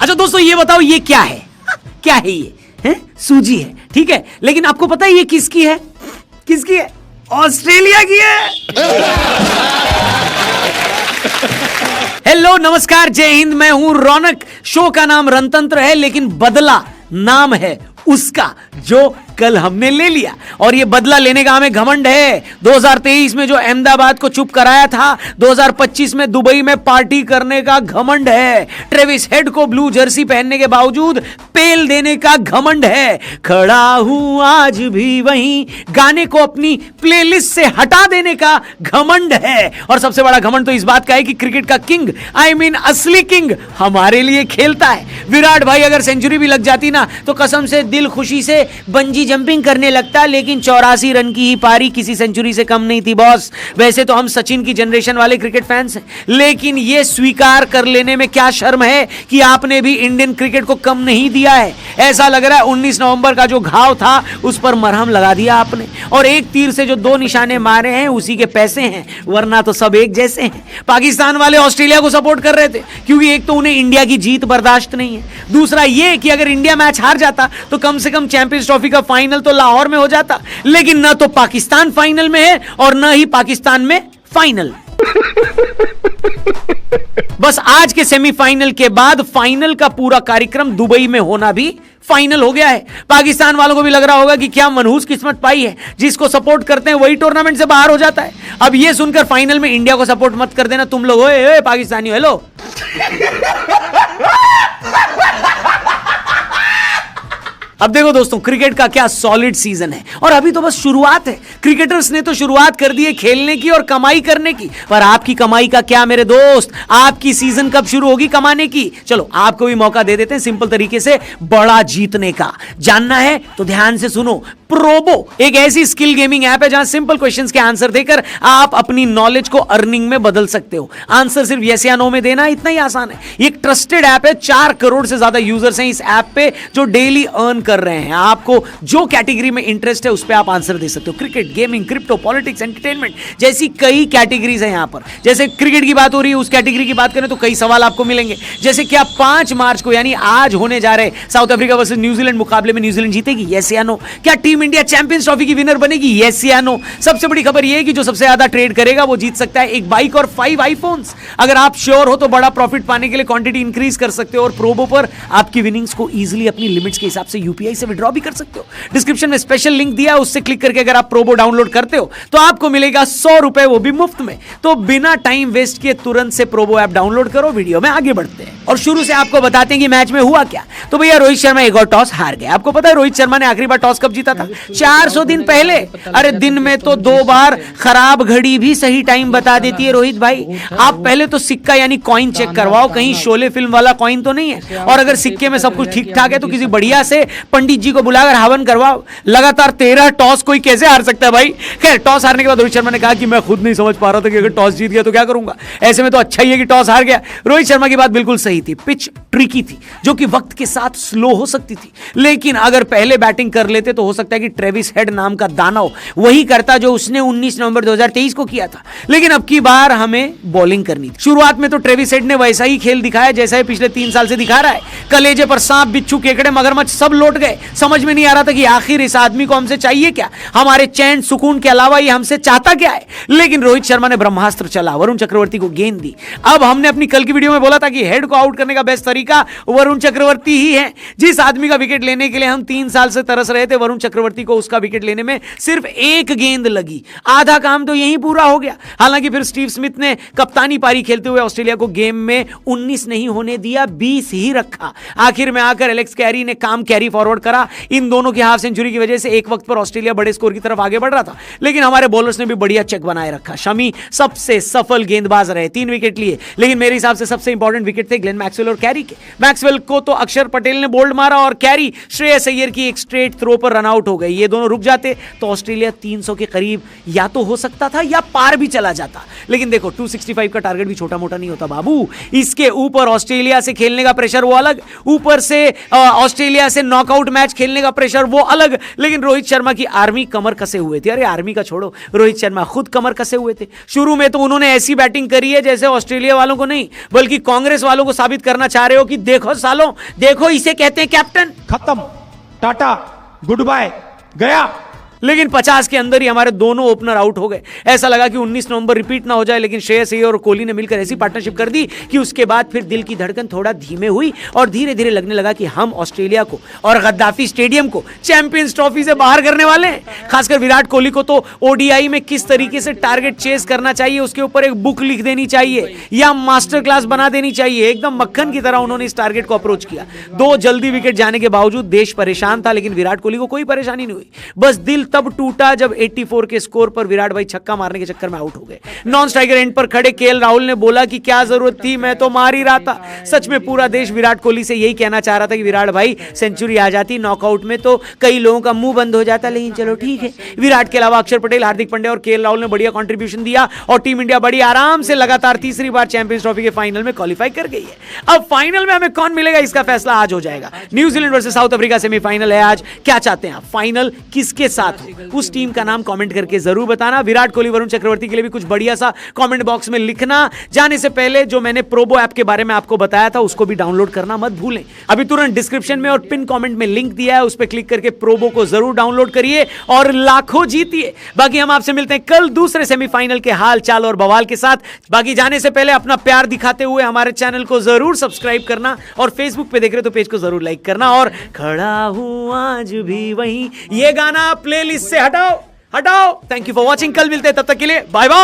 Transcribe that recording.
अच्छा दोस्तों ये बताओ ये क्या है? क्या है ये? है? सूजी है, ठीक है, लेकिन आपको पता है ये किसकी है? किसकी है? ऑस्ट्रेलिया की है। हेलो नमस्कार जय हिंद, मैं हूं रौनक। शो का नाम रणतंत्र है लेकिन बदला नाम है उसका जो कल हमने ले लिया, और ये बदला लेने का हमें घमंड है। 2023 में जो अहमदाबाद को चुप कराया था, 2025 में दुबई में पार्टी करने का घमंड है। ट्रेविस हेड को ब्लू जर्सी पहनने के बावजूद पेल देने का घमंड है। खड़ा हूं आज भी वहीं, गाने को अपनी प्लेलिस्ट से हटा देने का घमंड है। और सबसे बड़ा घमंड तो इस बात का है कि क्रिकेट का किंग, आई मीन असली किंग हमारे लिए खेलता है। विराट भाई अगर सेंचुरी भी लग जाती ना तो कसम से दिल खुशी से बंजी जंपिंग करने लगता, लेकिन 84 रन की ही पारी किसी सेंचुरी से कम नहीं थी बॉस। वैसे तो हम सचिन की जनरेशन वाले क्रिकेट फैंस हैं, लेकिन यह स्वीकार कर लेने में क्या शर्म है कि आपने भी इंडियन क्रिकेट को कम नहीं दिया है। ऐसा लग रहा है 19 नवंबर का जो घाव था उस पर मरहम लगा दिया आपने, और एक तीर से जो 2 निशाने मारे हैं उसी के पैसे हैं, वरना तो सब एक जैसे हैं। पाकिस्तान वाले ऑस्ट्रेलिया को सपोर्ट कर रहे थे क्योंकि एक तो उन्हें इंडिया की जीत बर्दाश्त नहीं है, दूसरा यह कि अगर इंडिया मैच हार जाता तो कम से कम चैंपियंस ट्रॉफी का फाइनल तो लाहौर में हो जाता। लेकिन न तो पाकिस्तान फाइनल में है और न ही पाकिस्तान में फाइनल। बस आज के सेमीफाइनल के बाद फाइनल का पूरा कार्यक्रम दुबई में होना भी फाइनल हो गया है। पाकिस्तान वालों को भी लग रहा होगा कि क्या मनहूस किस्मत पाई है, जिसको सपोर्ट करते हैं वही टूर्नामेंट से बाहर हो जाता है। अब यह सुनकर फाइनल में इंडिया को सपोर्ट मत कर देना तुम लोग। ओए पाकिस्तानी हेलो। अब देखो दोस्तों, क्रिकेट का क्या सॉलिड सीजन है, और अभी तो बस शुरुआत है। क्रिकेटर्स ने तो शुरुआत कर दी है खेलने की और कमाई करने की, पर आपकी कमाई का क्या मेरे दोस्त? आपकी सीजन कब शुरू होगी कमाने की? चलो आपको भी मौका दे देते हैं सिंपल तरीके से बड़ा जीतने का। जानना है तो ध्यान से सुनो। प्रोबो एक ऐसी स्किल गेमिंग ऐप है जहां सिंपल क्वेश्चंस के आंसर देकर आप अपनी नॉलेज को अर्निंग में बदल सकते हो। आंसर सिर्फ यस या नो में देना, इतना ही आसान है। ये एक ट्रस्टेड ऐप है, 4 करोड़ से ज्यादा यूजर्स हैं इस ऐप पे जो डेली अर्न कर रहे हैं। आपको जो कैटेगरी में इंटरेस्ट है उस पे आप आंसर दे सकते हो। Cricket, gaming, crypto, politics, entertainment जैसी कई कैटेगरीज है यहां पर। जैसे क्रिकेट की बात हो रही है, उस कैटेगरी की बात करें तो कई सवाल आपको मिलेंगे, जैसे क्या 5 मार्च को यानी आज होने जा रहे साउथ अफ्रीका वर्सेस न्यूजीलैंड मुकाबले में न्यूजीलैंड जीतेगी, यस या नो? क्या टीम इंडिया चैंपियंस ट्रॉफी की विनर बनेगी, यस या नो? सबसे बड़ी खबर यह है कि जो सबसे ज्यादा ट्रेड करेगा वो जीत सकता है एक बाइक और 5 आईफोन्स। अगर आप श्योर हो तो बड़ा प्रॉफिट पाने के लिए क्वांटिटी इंक्रीज कर सकते हो और प्रोबो पर आपकी विनिंग्स को इजीली अपनी लिमिट्स के हिसाब से यूपीआई से विड्रॉ भी कर सकते हो। डिस्क्रिप्शन में स्पेशल लिंक दिया है, उससे क्लिक करके अगर आप प्रोबो डाउनलोड करते हो तो आपको मिलेगा 100 रुपए, वो भी मुफ्त में। तो बिना टाइम वेस्ट किए तुरंत से प्रोबो ऐप डाउनलोड करो। वीडियो में आगे बढ़ते हैं और शुरू से आपको बताते हैं कि मैच में हुआ क्या। तो भैया रोहित शर्मा एक और टॉस हार गया। आपको पता है रोहित शर्मा ने आखिरी बार टॉस कब जीता था? 400 दिन पहले। अरे दिन में तो 2 बार खराब घड़ी भी सही टाइम बता देती है रोहित भाई। आप पहले तो सिक्का यानी कॉइन चेक करवाओ, कहीं शोले फिल्म वाला कॉइन तो नहीं है, और अगर सिक्के में सब कुछ ठीक ठाक है तो किसी बढ़िया से पंडित जी को बुलाकर हवन करवाओ। लगातार 13 टॉस कोई कैसे हार सकता है भाई? खैर टॉस हारने के बाद रोहित शर्मा ने कहा कि मैं खुद नहीं समझ पा रहा था कि अगर टॉस जीत गया तो क्या करूंगा, ऐसे में तो अच्छा ही है कि टॉस हार गया। रोहित शर्मा की बात बिल्कुल सही थी, पिच ट्रिकी थी जो कि वक्त के साथ स्लो हो सकती थी, लेकिन अगर पहले बैटिंग कर लेते तो हो सकता है कि ट्रेविस हेड नाम का दानव वही करता जो उसने 19 नवंबर 2023 को किया था। लेकिन अब की बार हमें बॉलिंग करनी थी। शुरुआत में तो ट्रेविस हेड ने वैसा ही खेल दिखाया जैसा है पिछले 3 साल से दिखा रहा है। कलेजे पर सांप, बिच्छू, केकड़े, मगरमच्छ सब लौट गए। समझ में नहीं आ रहा था कि आखिर इस आदमी को हमसे चाहिए क्या, हमारे चैन सुकून के अलावा ये हमसे चाहता क्या है। लेकिन रोहित शर्मा ने ब्रह्मास्त्र चला, वरुण चक्रवर्ती को गेंद दी। अब हमने अपनी कल की वीडियो में बोला था कि हेड को आउट करने का बेस्ट तरीका वरुण चक्रवर्ती ही है। जिस आदमी का विकेट लेने के लिए हम 3 साल से तरस रहे थे, वरुण चक्रवर्ती को उसका विकेट लेने में सिर्फ 1 गेंद लगी। आधा काम तो यहीं पूरा हो गया। हालांकि फिर स्टीव स्मिथ ने कप्तानी पारी खेलते हुए ऑस्ट्रेलिया को गेम में 19 नहीं होने दिया, 20 ही रखा। आखिर में आकर एलेक्स कैरी ने काम कैरी फॉरवर्ड करा। इन दोनों की हाफ सेंचुरी की वजह से एक वक्त पर ऑस्ट्रेलिया बड़े स्कोर की तरफ आगे बढ़ रहा था, लेकिन हमारे बॉलर्स ने भी बढ़िया चेक बनाए रखा। शमी सबसे सफल गेंदबाज रहे, 3 विकेट लिए, लेकिन मेरे हिसाब से सबसे इंपॉर्टेंट विकेट थे ग्लेन मैक्सवेल और कैरी के। मैक्सवेल को तो अक्षर पटेल ने बोल्ड मारा और कैरी श्रेयस अय्यर की एक स्ट्रेट थ्रो पर रन आउट हो गई। ये दोनों रुक जाते तो ऑस्ट्रेलिया 300 के करीब या तो हो सकता था या पार भी चला जाता। लेकिन देखो 265 का टारगेट भी छोटा मोटा नहीं होता बाबू। इसके ऊपर ऑस्ट्रेलिया से खेलने का प्रेशर वो अलग, ऊपर से ऑस्ट्रेलिया से नॉकआउट नॉकआउट मैच खेलने का प्रेशर वो अलग, लेकिन रोहित शर्मा की आर्मी कमर कसे हुए थे। अरे आर्मी का छोड़ो, रोहित शर्मा खुद कमर कसे हुए थे। शुरू में तो उन्होंने ऐसी बैटिंग करी है जैसे ऑस्ट्रेलिया वालों को नहीं बल्कि कांग्रेस वालों को साबित करना चाह रहे हो कि देखो सालों, देखो इसे कहते हैं कैप्टन। खत्म, टाटा, गुड बाय, गया। लेकिन 50 के अंदर ही हमारे दोनों ओपनर आउट हो गए। ऐसा लगा कि 19 नवंबर रिपीट ना हो जाए, लेकिन श्रेयस अय्यर और कोहली ने मिलकर ऐसी पार्टनरशिप कर दी कि उसके बाद फिर दिल की धड़कन थोड़ा धीमे हुई और धीरे धीरे लगने लगा कि हम ऑस्ट्रेलिया को और गद्दाफी स्टेडियम को चैंपियंस ट्रॉफी से बाहर करने वाले हैं। खासकर विराट कोहली को तो ओडीआई में किस तरीके से टारगेट चेस करना चाहिए उसके ऊपर एक बुक लिख देनी चाहिए या मास्टर क्लास बना देनी चाहिए। एकदम मक्खन की तरह उन्होंने इस टारगेट को अप्रोच किया। 2 जल्दी विकेट जाने के बावजूद देश परेशान था, लेकिन विराट कोहली को कोई परेशानी नहीं हुई। बस दिल तब टूटा जब 84 के स्कोर पर विराट भाई छक्का मारने के चक्कर में आउट हो गए। नॉन स्ट्राइकर एंड पर खड़े केएल राहुल ने बोला कि क्या जरूरत थी, मैं तो मार ही रहा था। सच में पूरा देश विराट कोहली से यही कहना चाह रहा था कि विराट भाई सेंचुरी आ जाती नॉकआउट में तो कई लोगों का मुंह बंद हो जाता, लेकिन चलो ठीक है। विराट के अलावा अक्षर पटेल, हार्दिक पांड्या और केएल राहुल ने बढ़िया कंट्रीब्यूशन दिया और टीम इंडिया बड़ी आराम से लगातार तीसरी बार चैंपियंस ट्रॉफी के फाइनल में क्वालिफाई कर गई है। अब फाइनल में हमें कौन मिलेगा इसका फैसला आज हो जाएगा। New Zealand versus south Africa semifinal है आज। क्या चाहते हैं आप, फाइनल किसके साथ हो? उस टीम का नाम कमेंट करके जरूर बताना। विराट कोहली, वरुण चक्रवर्ती के लिए भी कुछ बढ़िया सा कमेंट बॉक्स में लिखना। जाने से पहले जो मैंने प्रोबो ऐप के बारे में आपको बताया था उसको भी डाउनलोड करना मत भूलें। अभी तुरंत डिस्क्रिप्शन में और पिन कमेंट में लिंक दिया है, उस पर क्लिक करके प्रोबो को जरूर डाउनलोड करिए और लाखों जीतिए। बाकी हम आपसे मिलते हैं कल दूसरे सेमीफाइनल के हाल चाल और बवाल के साथ। बाकी जाने से पहले अपना प्यार दिखाते हुए हमारे चैनल को जरूर सब्सक्राइब करना और फेसबुक पे देख रहे तो पेज को जरूर लाइक करना। और खड़ा हूं आज भी वहीं, ये गाना प्लेलिस्ट से हटाओ। Thank you for watching. कल मिलते हैं, तब तक के लिए बाय बाय।